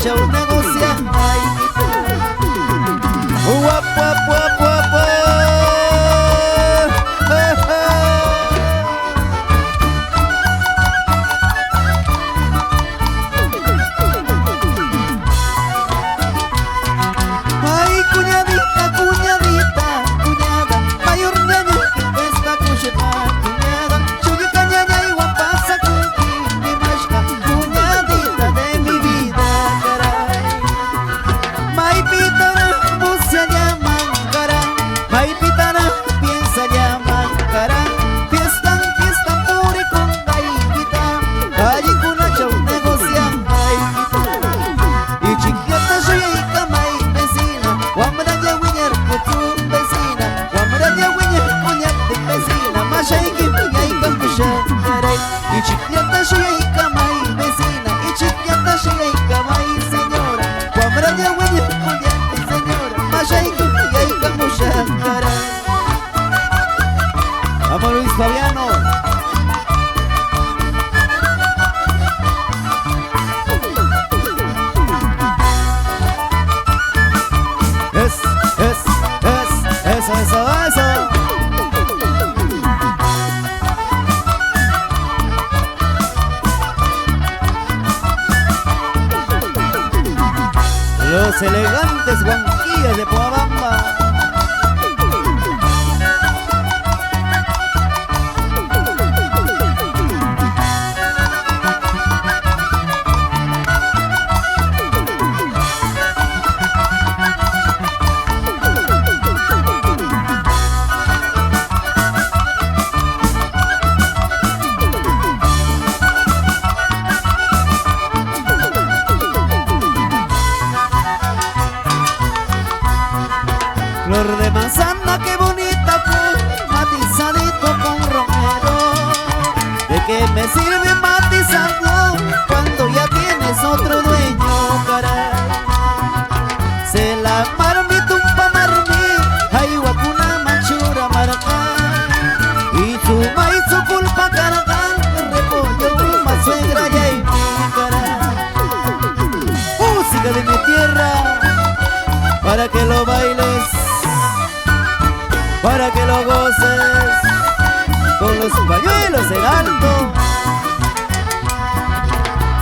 chau negocia ay guap guap guap guap ay cuñadita cuñadita cuñada mayor ñaña que está cucheta cuñada chuya cañaña y guapasa cuqui mi mashka cuñadita de mi vida caray may pitana busia llaman cara may pitana piensa llaman cara fiestan fiestan puri con gaita allí kuna chau negocian gaita y chiquita soy kamay vecina wamra ya wiñar que tu vecina wamra ya wiñar cuñat de vecina mashaiki yay kamusha caray y chiquita soy kamay vecina y chiquita soy kamay señora wamra ya wiñar cuñat de señora mashaiki yay kamusha caray vamos Luis Fabiano. Eso. Los elegantes guanquillas de Poabamba. Flor de manzana, qué bonita flor, matizadito con romero. ¿De qué me sirve matizarlo cuando ya tienes otro dueño, caray? Se la marmi tumpa marmi, ay guacuna manchura marca. Y su maíz su culpa cargan, repollo más suegra y ay mi caray. Música de mi tierra, para que lo bailes, para que lo goces, con los pañuelos en alto.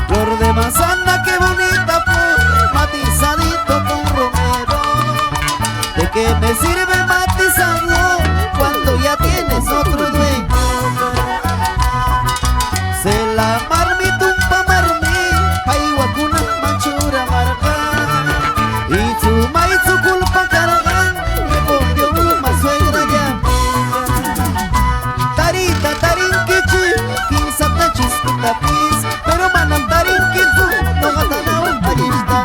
Flor de manzana, qué bonita flor, matizadito con romero. ¿De qué me sirve matizarlo cuando ya tienes otro dueño? Se la marmi tumpa marmi, ay guacuna manchura marca. Y su maíz su culpa cargan, repollo más suegra ya. Tarita tarinkichi, kinsata chispita pis, pero manan tarinkichu, no gatanao allista.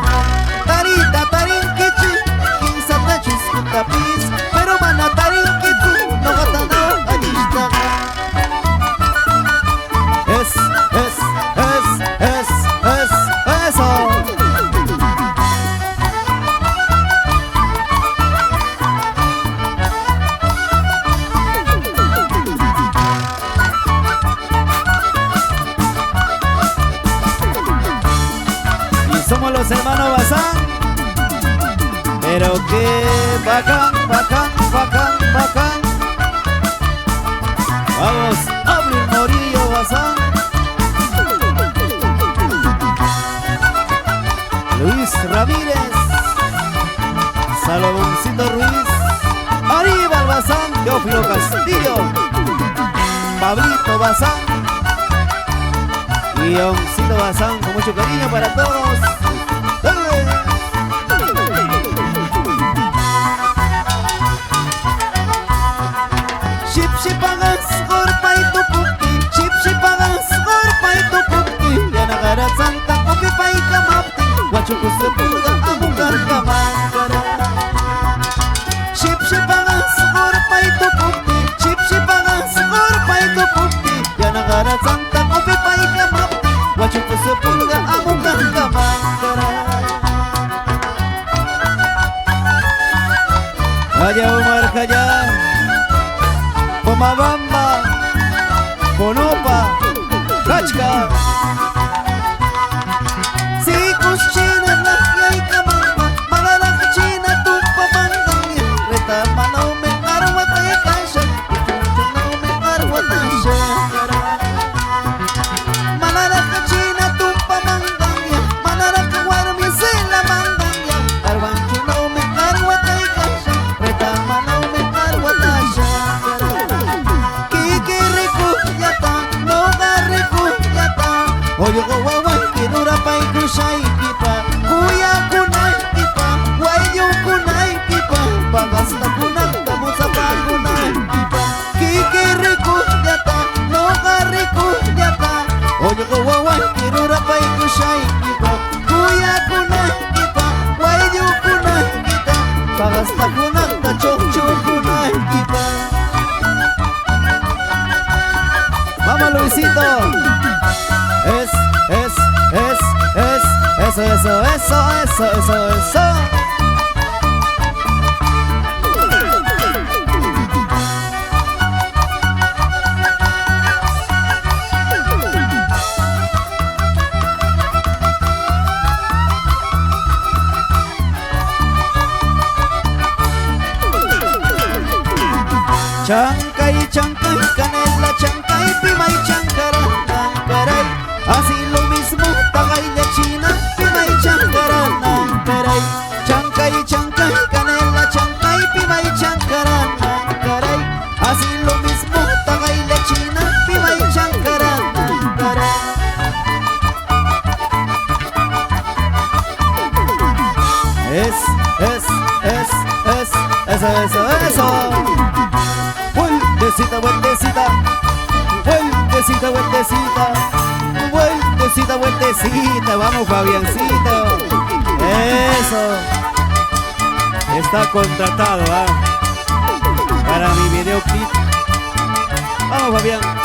Tarita tarinkichi, kinsata chispita pis, pero manan tarinkichu, no gatanao allista. Eso. Somos los hermanos Bazán, pero qué bacán, bacán, bacán, bacán. Vamos, abre el Morillo Bazán. Luis Ramírez, Salomoncito Ruiz, arriba el Bazán, Teófilo Castillo, Pablito Bazán y Oncito Bazán, con mucho cariño para todos. Ship shipagas gorpa y tupuki, ship shipagas gorpa y tupuki, ya nagara santa kopi pai kamapti, guachuku sepulga amugar kamangara. Ship shipagas gorpa y tupuki, ship shipagas gorpa y tupuki, ya nagara santa kopi pai kamapti, guachuku sepulga amugar kamangara. Allá Omar Callá, Pomabamba, Ponopa, Kachka. Si kushina kunakita, wayyu kunakita, pagasta kunakta, chokcho kunakita. Vamos Luisito. Eso. Chancay, canela, chancay, pima y chancarán, caray. Así lo mismo, tagay de China, pima y chancarán, caray. Chancay, canela, chancay, pima y chancarán, caray. Así lo mismo, tagay de China, pima y chancarán, caray. Eso. Vueltecita, vamos Fabiancito. Eso. Está contratado, ¿ah? Para mi videoclip. Vamos Fabián.